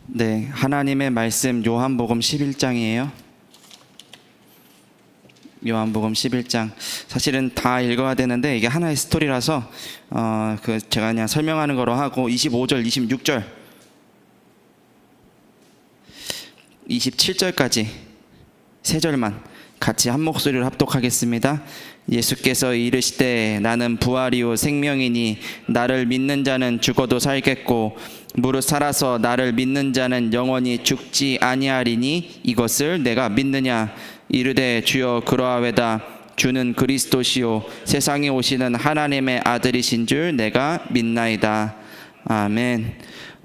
네, 하나님의 말씀 요한복음 11장이에요. 요한복음 11장. 사실은 다 읽어야 되는데 이게 하나의 스토리라서 제가 그냥 설명하는 거로 하고 25절, 26절, 27절까지 세 절만 같이 한 목소리로 합독하겠습니다. 예수께서 이르시되 나는 부활이요 생명이니 나를 믿는 자는 죽어도 살겠고 무릇 살아서 나를 믿는 자는 영원히 죽지 아니하리니 이것을 내가 믿느냐. 이르되 주여 그러하외다. 주는 그리스도시요 세상에 오시는 하나님의 아들이신 줄 내가 믿나이다. 아멘.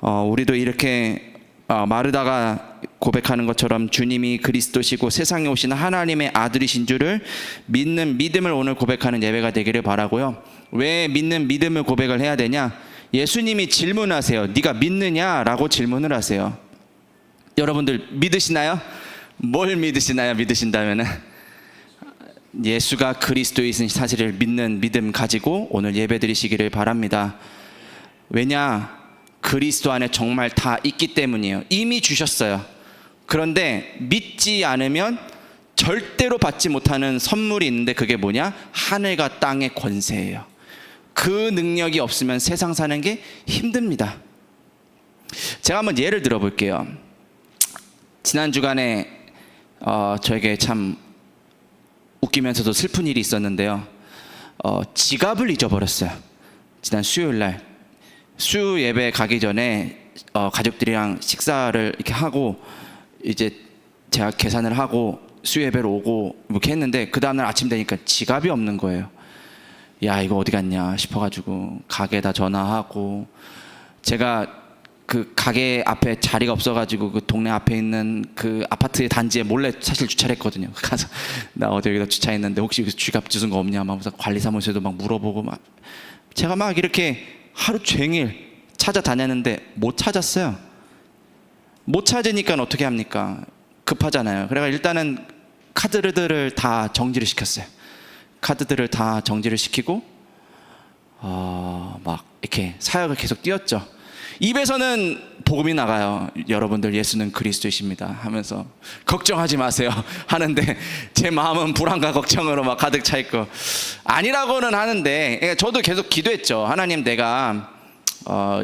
우리도 이렇게 마르다가 고백하는 것처럼 주님이 그리스도시고 세상에 오시는 하나님의 아들이신 줄을 믿는 믿음을 오늘 고백하는 예배가 되기를 바라고요. 왜 믿는 믿음을 고백을 해야 되냐? 예수님이 질문하세요. 네가 믿느냐라고 질문을 하세요. 여러분들 믿으시나요? 뭘 믿으시나요? 믿으신다면은 예수가 그리스도이신 사실을 믿는 믿음 가지고 오늘 예배 드리시기를 바랍니다. 왜냐? 그리스도 안에 정말 다 있기 때문이에요. 이미 주셨어요. 그런데 믿지 않으면 절대로 받지 못하는 선물이 있는데 그게 뭐냐? 하늘과 땅의 권세예요. 그 능력이 없으면 세상 사는 게 힘듭니다. 제가 한번 예를 들어 볼게요. 지난 주간에 저에게 참 웃기면서도 슬픈 일이 있었는데요. 지갑을 잊어버렸어요. 지난 수요일 날 수 예배 가기 전에 가족들이랑 식사를 이렇게 하고 이제 제가 계산을 하고 수 예배로 오고 이렇게 했는데 그 다음날 아침 되니까 지갑이 없는 거예요. 야, 이거 어디 갔냐 싶어가지고 가게에다 전화하고, 제가 그 가게 앞에 자리가 없어가지고 그 동네 앞에 있는 그 아파트 단지에 몰래 사실 주차를 했거든요. 가서 나 어디 여기다 주차했는데 혹시 여기서 지갑 주운 거 없냐 막 관리사무소에도 막 물어보고 막 제가 막 이렇게 하루 종일 찾아다녔는데 못 찾았어요. 못 찾으니까 어떻게 합니까? 급하잖아요. 그래가 일단은 카드들을 다 정지를 시켰어요. 카드들을 다 정지를 시키고 막 이렇게 사역을 계속 뛰었죠. 입에서는 복음이 나가요. 여러분들 예수는 그리스도이십니다 하면서 걱정하지 마세요 하는데 제 마음은 불안과 걱정으로 막 가득 차 있고, 아니라고는 하는데 저도 계속 기도했죠. 하나님, 내가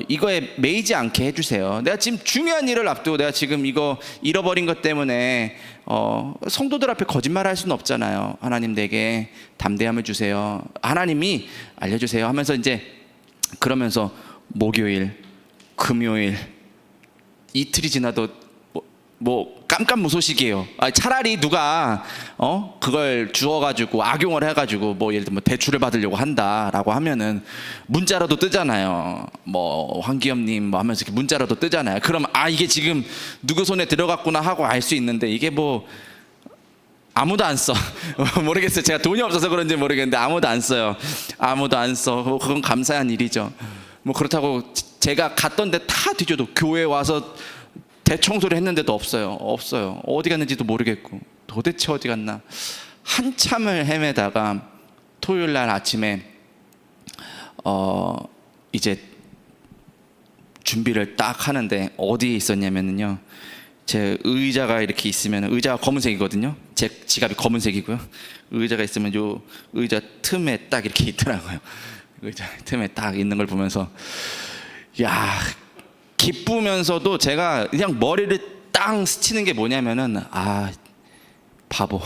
이거에 매이지 않게 해주세요. 내가 지금 중요한 일을 앞두고 내가 지금 이거 잃어버린 것 때문에 성도들 앞에 거짓말할 수는 없잖아요. 하나님, 내게 담대함을 주세요. 하나님이 알려주세요 하면서 이제 그러면서 목요일, 금요일, 이틀이 지나도 뭐 깜깜무소식이에요. 차라리 누가 그걸 주워가지고 악용을 해가지고 뭐 예를 들면 대출을 받으려고 한다라고 하면은 문자라도 뜨잖아요. 뭐 황기엽님 뭐 하면서 이렇게 문자라도 뜨잖아요. 그럼 이게 지금 누구 손에 들어갔구나 하고 알 수 있는데 이게 뭐 아무도 안 써. 모르겠어요. 제가 돈이 없어서 그런지 모르겠는데 아무도 안 써요. 아무도 안 써. 그건 감사한 일이죠. 뭐 그렇다고 제가 갔던 데 다 뒤져도 교회 와서 대청소를 했는데도 없어요. 어디 갔는지도 모르겠고 도대체 어디 갔나. 한참을 헤매다가 토요일 날 아침에 이제 준비를 딱 하는데 어디에 있었냐면요, 제 의자가 이렇게 있으면, 의자가 검은색이거든요. 제 지갑이 검은색이고요. 의자가 있으면 요 의자 틈에 딱 이렇게 있더라고요. 의자 틈에 딱 있는 걸 보면서 야, 기쁘면서도 제가 그냥 머리를 땅 스치는 게 뭐냐면은 바보,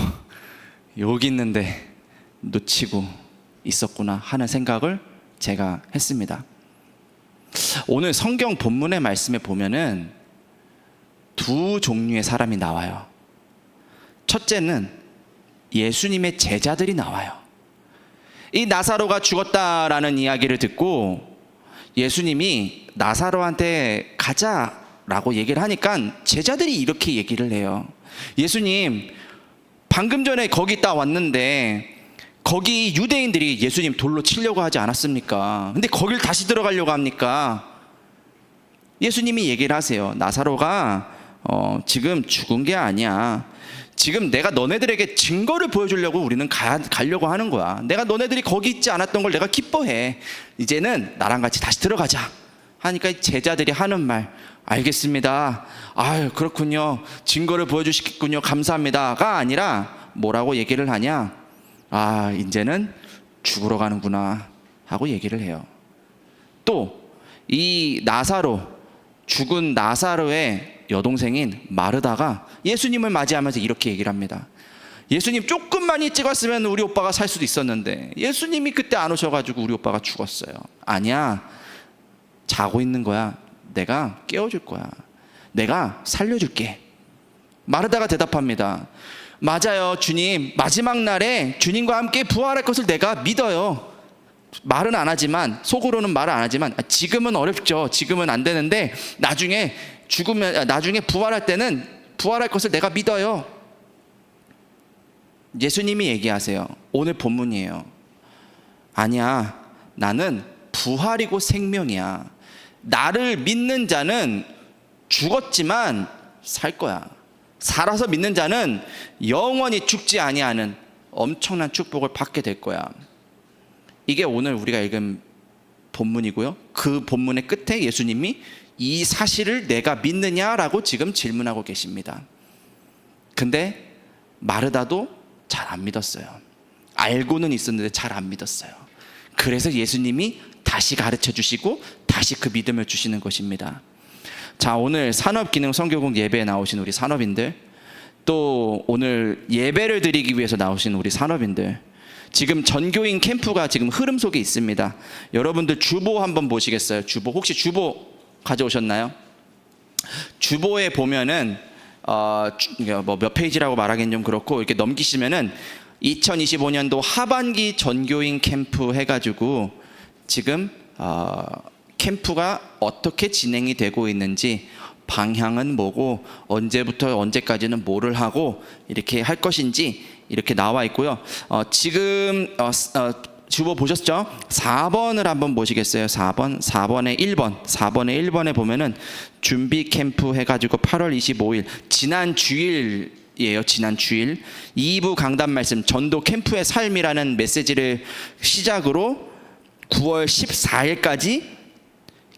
여기 있는데 놓치고 있었구나 하는 생각을 제가 했습니다. 오늘 성경 본문의 말씀에 보면은 두 종류의 사람이 나와요. 첫째는 예수님의 제자들이 나와요. 이 나사로가 죽었다라는 이야기를 듣고 예수님이 나사로한테 가자라고 얘기를 하니까 제자들이 이렇게 얘기를 해요. 예수님, 방금 전에 거기 딱 왔는데 거기 유대인들이 예수님 돌로 치려고 하지 않았습니까? 근데 거길 다시 들어가려고 합니까? 예수님이 얘기를 하세요. 나사로가 지금 죽은 게 아니야. 지금 내가 너네들에게 증거를 보여주려고 우리는 가려고 하는 거야. 내가 너네들이 거기 있지 않았던 걸 내가 기뻐해. 이제는 나랑 같이 다시 들어가자 하니까 제자들이 하는 말, 알겠습니다. 아유, 그렇군요. 증거를 보여주시겠군요. 감사합니다가 아니라 뭐라고 얘기를 하냐? 아, 이제는 죽으러 가는구나 하고 얘기를 해요. 또 이 나사로, 죽은 나사로의 여동생인 마르다가 예수님을 맞이하면서 이렇게 얘기를 합니다. 예수님 조금만 일찍 왔으면 우리 오빠가 살 수도 있었는데 예수님이 그때 안 오셔가지고 우리 오빠가 죽었어요. 아니야, 자고 있는 거야. 내가 깨워줄 거야. 내가 살려줄게. 마르다가 대답합니다. 맞아요, 주님. 마지막 날에 주님과 함께 부활할 것을 내가 믿어요. 말은 안 하지만, 속으로는 말을 안 하지만, 지금은 어렵죠. 지금은 안 되는데 나중에 부활할 때는 부활할 것을 내가 믿어요. 예수님이 얘기하세요. 오늘 본문이에요. 아니야, 나는 부활이고 생명이야. 나를 믿는 자는 죽었지만 살 거야. 살아서 믿는 자는 영원히 죽지 아니하는 엄청난 축복을 받게 될 거야. 이게 오늘 우리가 읽은 본문이고요. 그 본문의 끝에 예수님이 이 사실을 내가 믿느냐라고 지금 질문하고 계십니다. 근데 마르다도 잘 안 믿었어요. 알고는 있었는데 잘 안 믿었어요. 그래서 예수님이 다시 가르쳐 주시고 다시 그 믿음을 주시는 것입니다. 자, 오늘 산업기능 선교국 예배에 나오신 우리 산업인들, 또 오늘 예배를 드리기 위해서 나오신 우리 산업인들, 지금 전교인 캠프가 지금 흐름 속에 있습니다. 여러분들 주보 한번 보시겠어요? 주보, 혹시 주보 가져오셨나요? 주보에 보면은 뭐 몇 페이지라고 말하기는 좀 그렇고, 이렇게 넘기시면은 2025년도 하반기 전교인 캠프 해가지고 지금 캠프가 어떻게 진행이 되고 있는지, 방향은 뭐고 언제부터 언제까지는 뭐를 하고 이렇게 할 것인지 이렇게 나와 있고요. 지금 주보 보셨죠? 4번을 한번 보시겠어요? 4번의 1번에 보면은 준비 캠프 해가지고 8월 25일 지난 주일이에요. 지난 주일 2부 강단 말씀 전도 캠프의 삶이라는 메시지를 시작으로 9월 14일까지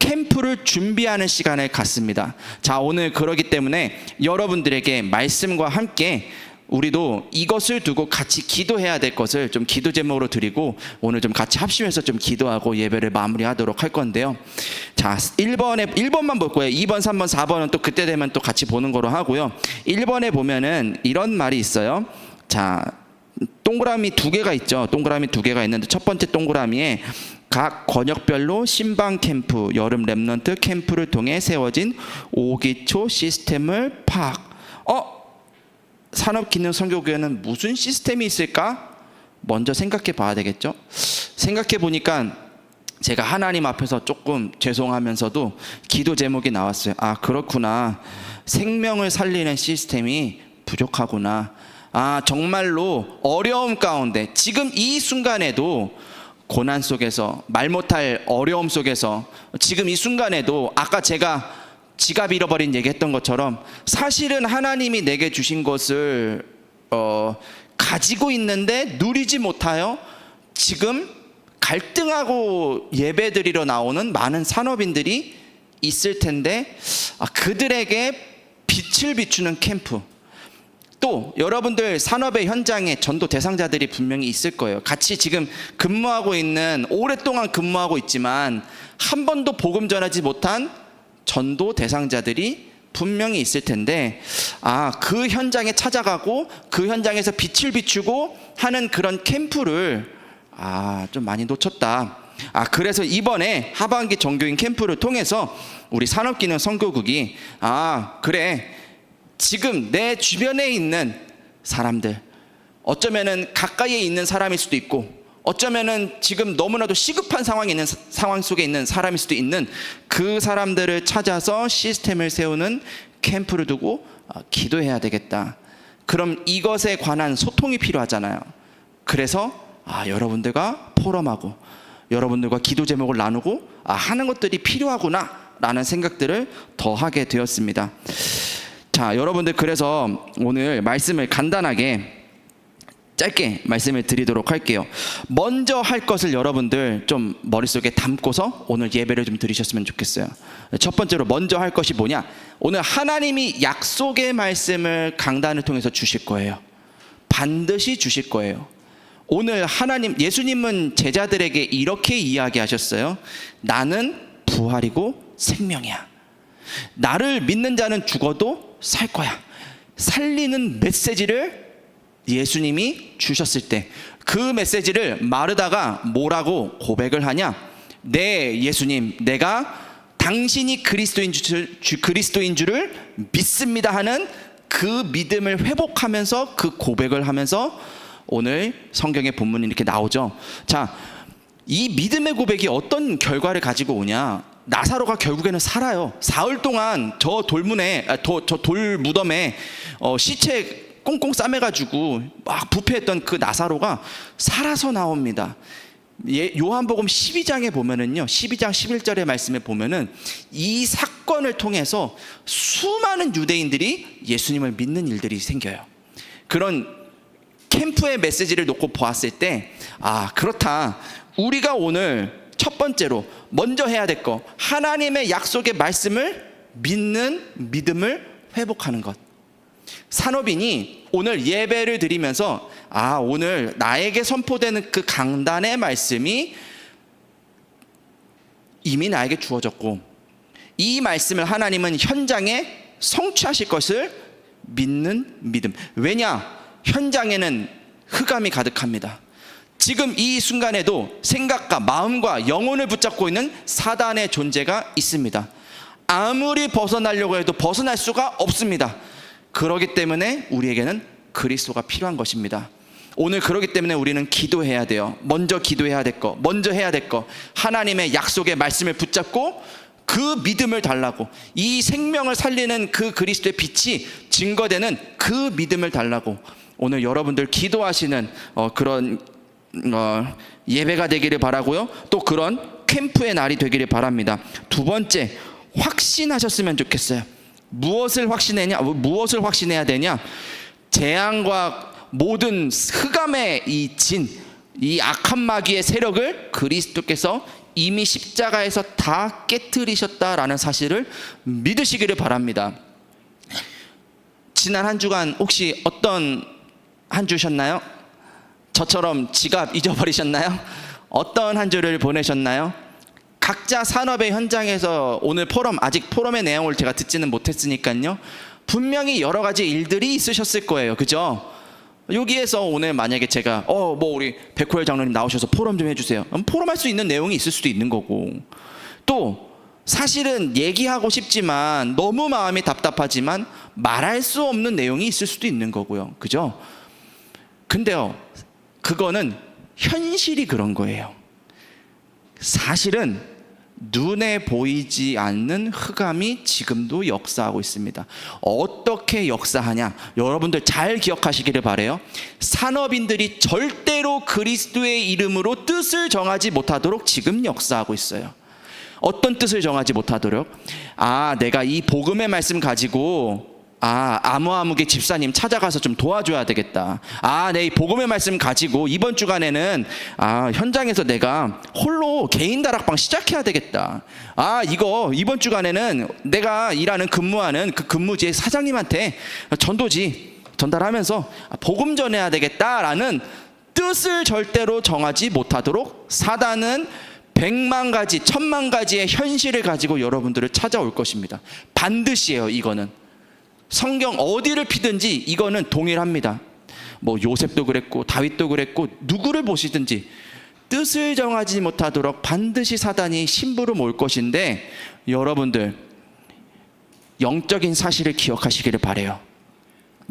캠프를 준비하는 시간을 갖습니다. 자, 오늘 그러기 때문에 여러분들에게 말씀과 함께 우리도 이것을 두고 같이 기도해야 될 것을 좀 기도 제목으로 드리고, 오늘 좀 같이 합심해서 좀 기도하고 예배를 마무리하도록 할 건데요. 자, 1번만 볼 거예요. 2번, 3번, 4번은 또 그때 되면 또 같이 보는 거로 하고요. 1번에 보면은 이런 말이 있어요. 자, 동그라미 2개가 있죠. 동그라미 2개가 있는데 첫 번째 동그라미에 각 권역별로 신방 캠프, 여름 랩넌트 캠프를 통해 세워진 5기초 시스템을 파악. 산업기능 선교교회는 무슨 시스템이 있을까? 먼저 생각해 봐야 되겠죠. 생각해 보니까 제가 하나님 앞에서 조금 죄송하면서도 기도 제목이 나왔어요. 아, 그렇구나. 생명을 살리는 시스템이 부족하구나. 아, 정말로 어려움 가운데 지금 이 순간에도 고난 속에서, 말 못할 어려움 속에서, 지금 이 순간에도 아까 제가 지갑 잃어버린 얘기했던 것처럼 사실은 하나님이 내게 주신 것을 가지고 있는데 누리지 못하여 지금 갈등하고 예배드리러 나오는 많은 산업인들이 있을 텐데, 그들에게 빛을 비추는 캠프, 또 여러분들 산업의 현장에 전도 대상자들이 분명히 있을 거예요. 같이 지금 근무하고 있는, 오랫동안 근무하고 있지만 한 번도 복음 전하지 못한 전도 대상자들이 분명히 있을 텐데, 그 현장에 찾아가고 그 현장에서 빛을 비추고 하는 그런 캠프를 좀 많이 놓쳤다. 그래서 이번에 하반기 전교인 캠프를 통해서 우리 산업기능 선교국이 그래, 지금 내 주변에 있는 사람들, 어쩌면은 가까이에 있는 사람일 수도 있고, 어쩌면은 지금 너무나도 시급한 상황 속에 있는 사람일 수도 있는 그 사람들을 찾아서 시스템을 세우는 캠프를 두고 기도해야 되겠다. 그럼 이것에 관한 소통이 필요하잖아요. 그래서 여러분들과 포럼하고 여러분들과 기도 제목을 나누고 하는 것들이 필요하구나 라는 생각들을 더 하게 되었습니다. 자, 여러분들, 그래서 오늘 말씀을 간단하게 짧게 말씀을 드리도록 할게요. 먼저 할 것을 여러분들 좀 머릿속에 담고서 오늘 예배를 좀 드리셨으면 좋겠어요. 첫 번째로 먼저 할 것이 뭐냐? 오늘 하나님이 약속의 말씀을 강단을 통해서 주실 거예요. 반드시 주실 거예요. 오늘 예수님은 제자들에게 이렇게 이야기하셨어요. 나는 부활이고 생명이야. 나를 믿는 자는 죽어도 살 거야. 살리는 메시지를 예수님이 주셨을 때 그 메시지를 마르다가 뭐라고 고백을 하냐? 네, 예수님, 내가 당신이 그리스도인 줄을 믿습니다 하는 그 믿음을 회복하면서 그 고백을 하면서 오늘 성경의 본문이 이렇게 나오죠. 자, 이 믿음의 고백이 어떤 결과를 가지고 오냐? 나사로가 결국에는 살아요. 사흘 동안 저 돌무덤에 시체 꽁꽁 싸매가지고 막 부패했던 그 나사로가 살아서 나옵니다. 요한복음 12장에 보면은요, 12장 11절의 말씀에 보면은 이 사건을 통해서 수많은 유대인들이 예수님을 믿는 일들이 생겨요. 그런 캠프의 메시지를 놓고 보았을 때, 아, 그렇다. 우리가 오늘 첫 번째로 먼저 해야 될 거, 하나님의 약속의 말씀을 믿는 믿음을 회복하는 것. 산업인이 오늘 예배를 드리면서 오늘 나에게 선포되는 그 강단의 말씀이 이미 나에게 주어졌고 이 말씀을 하나님은 현장에 성취하실 것을 믿는 믿음. 왜냐? 현장에는 흑암이 가득합니다. 지금 이 순간에도 생각과 마음과 영혼을 붙잡고 있는 사단의 존재가 있습니다. 아무리 벗어나려고 해도 벗어날 수가 없습니다. 그렇기 때문에 우리에게는 그리스도가 필요한 것입니다. 오늘 그렇기 때문에 우리는 기도해야 돼요. 먼저 기도해야 될 거, 먼저 해야 될 거, 하나님의 약속의 말씀을 붙잡고 그 믿음을 달라고, 이 생명을 살리는 그 그리스도의 빛이 증거되는 그 믿음을 달라고 오늘 여러분들 기도하시는 그런 예배가 되기를 바라고요. 또 그런 캠프의 날이 되기를 바랍니다. 두 번째, 확신하셨으면 좋겠어요. 무엇을 확신해야 되냐? 재앙과 모든 흑암의 이 악한 마귀의 세력을 그리스도께서 이미 십자가에서 다 깨트리셨다라는 사실을 믿으시기를 바랍니다. 지난 한 주간 혹시 어떤 한 주셨나요? 저처럼 지갑 잊어버리셨나요? 어떤 한 주를 보내셨나요? 각자 산업의 현장에서 오늘 아직 포럼의 내용을 제가 듣지는 못했으니까요. 분명히 여러 가지 일들이 있으셨을 거예요. 그죠? 여기에서 오늘 만약에 제가 우리 백호열 장로님 나오셔서 포럼 좀 해주세요. 포럼할 수 있는 내용이 있을 수도 있는 거고, 또 사실은 얘기하고 싶지만 너무 마음이 답답하지만 말할 수 없는 내용이 있을 수도 있는 거고요. 그죠? 근데요, 그거는 현실이 그런 거예요. 사실은 눈에 보이지 않는 흑암이 지금도 역사하고 있습니다. 어떻게 역사하냐? 여러분들 잘 기억하시기를 바라요. 산업인들이 절대로 그리스도의 이름으로 뜻을 정하지 못하도록 지금 역사하고 있어요. 어떤 뜻을 정하지 못하도록? 내가 이 복음의 말씀 가지고 아무개 집사님 찾아가서 좀 도와줘야 되겠다. 내 이 복음의 말씀 가지고 이번 주간에는 현장에서 내가 홀로 개인 다락방 시작해야 되겠다. 이번 주간에는 내가 근무하는 그 근무지의 사장님한테 전도지 전달하면서 복음 전해야 되겠다라는 뜻을 절대로 정하지 못하도록 사단은 100만 가지, 1000만 가지의 현실을 가지고 여러분들을 찾아올 것입니다. 반드시예요. 이거는 성경 어디를 피든지 이거는 동일합니다. 요셉도 그랬고 다윗도 그랬고, 누구를 보시든지 뜻을 정하지 못하도록 반드시 사단이 심부름 올 것인데, 여러분들 영적인 사실을 기억하시기를 바라요.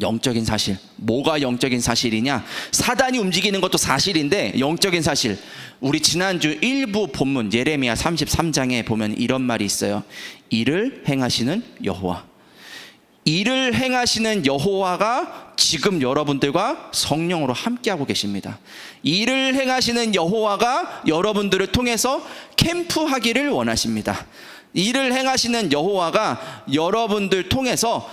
영적인 사실. 뭐가 영적인 사실이냐? 사단이 움직이는 것도 사실인데, 영적인 사실, 우리 지난주 일부 본문 예레미야 33장에 보면 이런 말이 있어요. 이를 행하시는 여호와. 이를 행하시는 여호와가 지금 여러분들과 성령으로 함께하고 계십니다. 이를 행하시는 여호와가 여러분들을 통해서 캠프하기를 원하십니다. 이를 행하시는 여호와가 여러분들 통해서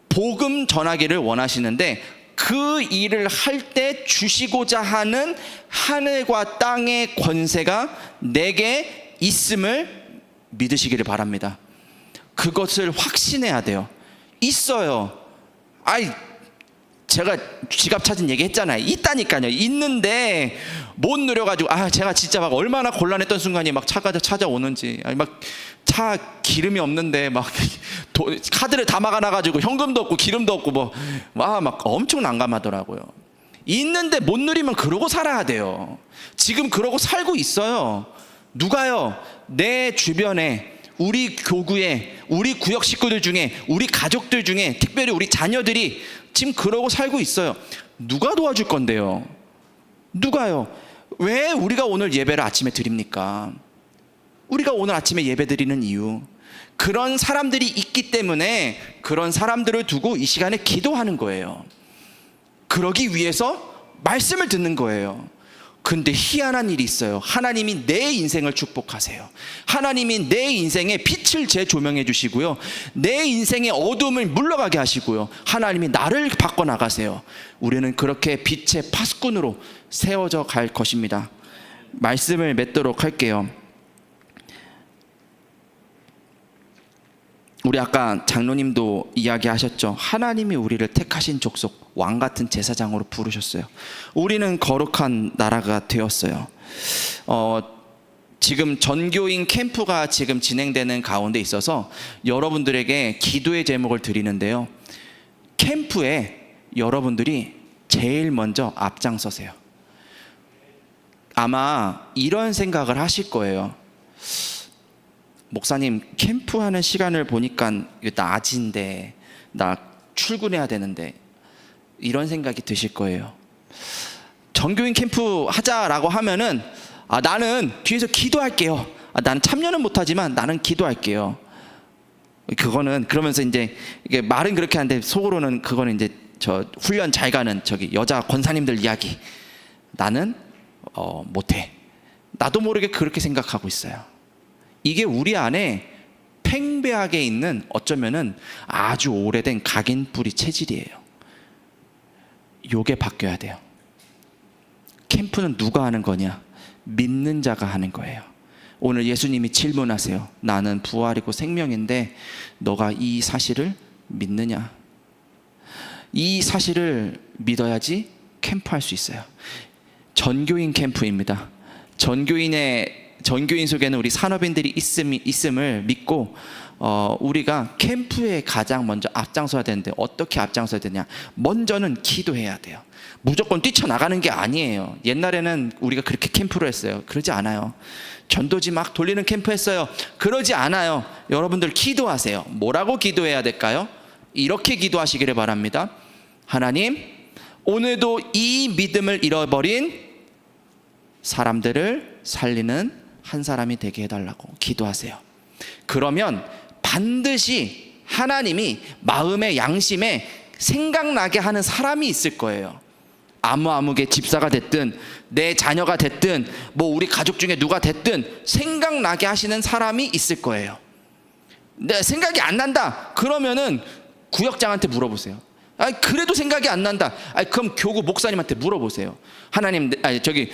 복음 전하기를 원하시는데, 그 일을 할 때 주시고자 하는 하늘과 땅의 권세가 내게 있음을 믿으시기를 바랍니다. 그것을 확신해야 돼요. 있어요. 제가 지갑 찾은 얘기 했잖아요. 있다니까요. 있는데 못 누려가지고 제가 진짜 막 얼마나 곤란했던 순간이 막 차가 찾아오는지, 막 차 기름이 없는데 막 카드를 다 막아놔가지고 현금도 없고 기름도 없고 막 엄청 난감하더라고요. 있는데 못 누리면 그러고 살아야 돼요. 지금 그러고 살고 있어요. 누가요? 내 주변에, 우리 교구에, 우리 구역 식구들 중에, 우리 가족들 중에, 특별히 우리 자녀들이 지금 그러고 살고 있어요. 누가 도와줄 건데요? 누가요? 왜 우리가 오늘 예배를 아침에 드립니까? 우리가 오늘 아침에 예배 드리는 이유, 그런 사람들이 있기 때문에 그런 사람들을 두고 이 시간에 기도하는 거예요. 그러기 위해서 말씀을 듣는 거예요. 근데 희한한 일이 있어요. 하나님이 내 인생을 축복하세요. 하나님이 내 인생에 빛을 재조명해 주시고요, 내 인생의 어둠을 물러가게 하시고요, 하나님이 나를 바꿔나가세요. 우리는 그렇게 빛의 파수꾼으로 세워져 갈 것입니다. 말씀을 맺도록 할게요. 우리 아까 장로님도 이야기하셨죠. 하나님이 우리를 택하신 족속, 왕같은 제사장으로 부르셨어요. 우리는 거룩한 나라가 되었어요. 지금 전교인 캠프가 지금 진행되는 가운데 있어서 여러분들에게 기도의 제목을 드리는데요, 캠프에 여러분들이 제일 먼저 앞장서세요. 아마 이런 생각을 하실 거예요. 목사님, 캠프하는 시간을 보니까 낮인데 나 출근해야 되는데, 이런 생각이 드실 거예요. 전교인 캠프 하자라고 하면은 나는 뒤에서 기도할게요. 나는 참여는 못하지만 나는 기도할게요. 그거는 그러면서 이제 이게 말은 그렇게 하는데 속으로는 그거는 이제 저 훈련 잘 가는 저기 여자 권사님들 이야기. 나는 못해. 나도 모르게 그렇게 생각하고 있어요. 이게 우리 안에 팽배하게 있는, 어쩌면은 아주 오래된 각인 뿌리 체질이에요. 요게 바뀌어야 돼요. 캠프는 누가 하는 거냐? 믿는 자가 하는 거예요. 오늘 예수님이 질문하세요. 나는 부활이고 생명인데 너가 이 사실을 믿느냐? 이 사실을 믿어야지 캠프할 수 있어요. 전교인 캠프입니다. 전교인 속에는 우리 산업인들이 있음을 믿고 우리가 캠프에 가장 먼저 앞장서야 되는데, 어떻게 앞장서야 되냐? 먼저는 기도해야 돼요. 무조건 뛰쳐나가는 게 아니에요. 옛날에는 우리가 그렇게 캠프를 했어요. 그러지 않아요. 전도지 막 돌리는 캠프 했어요. 그러지 않아요. 여러분들 기도하세요. 뭐라고 기도해야 될까요? 이렇게 기도하시기를 바랍니다. 하나님, 오늘도 이 믿음을 잃어버린 사람들을 살리는 한 사람이 되게 해달라고 기도하세요. 그러면 반드시 하나님이 마음의 양심에 생각나게 하는 사람이 있을 거예요. 아무개 집사가 됐든 내 자녀가 됐든 우리 가족 중에 누가 됐든 생각나게 하시는 사람이 있을 거예요. 내 생각이 안 난다 그러면은 구역장한테 물어보세요. 그래도 생각이 안 난다. 그럼 교구 목사님한테 물어보세요.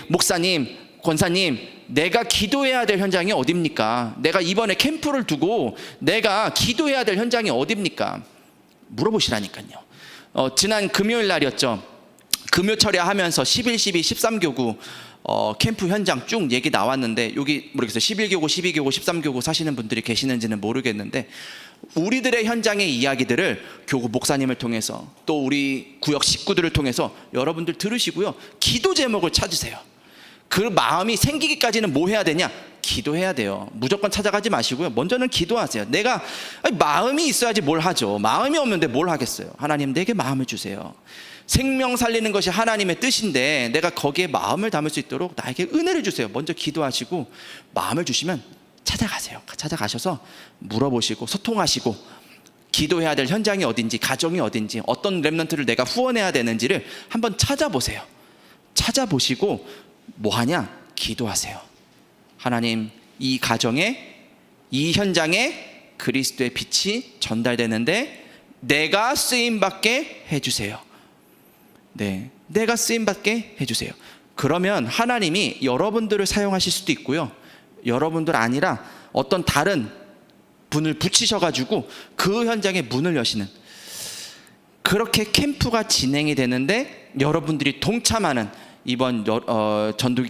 목사님, 권사님, 내가 기도해야 될 현장이 어딥니까? 내가 이번에 캠프를 두고 내가 기도해야 될 현장이 어딥니까? 물어보시라니까요. 지난 금요일 날이었죠. 금요철야 하면서 11, 12, 13교구 캠프 현장 쭉 얘기 나왔는데, 여기 모르겠어요. 11교구, 12교구, 13교구 사시는 분들이 계시는지는 모르겠는데, 우리들의 현장의 이야기들을 교구 목사님을 통해서 또 우리 구역 식구들을 통해서 여러분들 들으시고요, 기도 제목을 찾으세요. 그 마음이 생기기까지는 뭐 해야 되냐? 기도해야 돼요. 무조건 찾아가지 마시고요, 먼저는 기도하세요. 내가 마음이 있어야지 뭘 하죠. 마음이 없는데 뭘 하겠어요. 하나님, 내게 마음을 주세요. 생명 살리는 것이 하나님의 뜻인데 내가 거기에 마음을 담을 수 있도록 나에게 은혜를 주세요. 먼저 기도하시고 마음을 주시면 찾아가세요. 찾아가셔서 물어보시고 소통하시고, 기도해야 될 현장이 어딘지, 가정이 어딘지, 어떤 렘넌트를 내가 후원해야 되는지를 한번 찾아보세요. 찾아보시고 뭐하냐? 기도하세요. 하나님, 이 가정에, 이 현장에 그리스도의 빛이 전달되는데 내가 쓰임받게 해주세요. 네, 내가 쓰임받게 해주세요. 그러면 하나님이 여러분들을 사용하실 수도 있고요, 여러분들 아니라 어떤 다른 분을 붙이셔가지고 그 현장에 문을 여시는, 그렇게 캠프가 진행이 되는데 여러분들이 동참하는 이번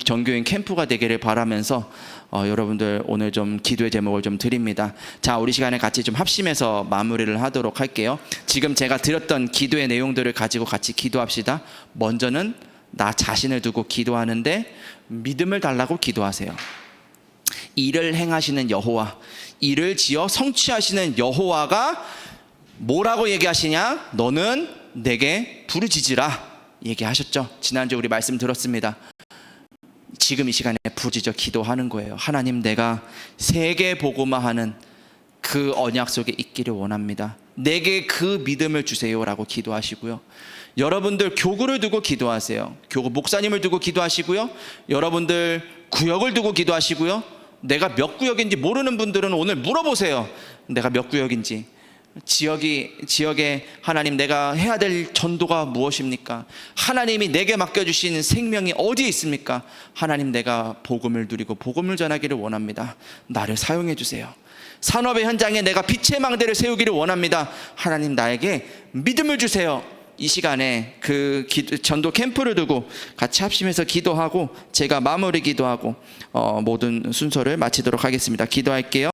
전교인 캠프가 되기를 바라면서 여러분들 오늘 좀 기도의 제목을 좀 드립니다. 자, 우리 시간에 같이 좀 합심해서 마무리를 하도록 할게요. 지금 제가 드렸던 기도의 내용들을 가지고 같이 기도합시다. 먼저는 나 자신을 두고 기도하는데 믿음을 달라고 기도하세요. 일을 행하시는 여호와, 일을 지어 성취하시는 여호와가 뭐라고 얘기하시냐? 너는 내게 부르짖으라 얘기하셨죠. 지난주 우리 말씀 들었습니다. 지금 이 시간에 부르짖어 기도하는 거예요. 하나님, 내가 세계 복음화하는 그 언약 속에 있기를 원합니다. 내게 그 믿음을 주세요라고 기도하시고요. 여러분들 교구를 두고 기도하세요. 교구 목사님을 두고 기도하시고요. 여러분들 구역을 두고 기도하시고요. 내가 몇 구역인지 모르는 분들은 오늘 물어보세요. 내가 몇 구역인지. 지역에 하나님, 내가 해야 될 전도가 무엇입니까? 하나님이 내게 맡겨주신 생명이 어디에 있습니까? 하나님, 내가 복음을 누리고 복음을 전하기를 원합니다. 나를 사용해 주세요. 산업의 현장에 내가 빛의 망대를 세우기를 원합니다. 하나님, 나에게 믿음을 주세요. 이 시간에 그 전도 캠프를 두고 같이 합심해서 기도하고 제가 마무리 기도하고 모든 순서를 마치도록 하겠습니다. 기도할게요.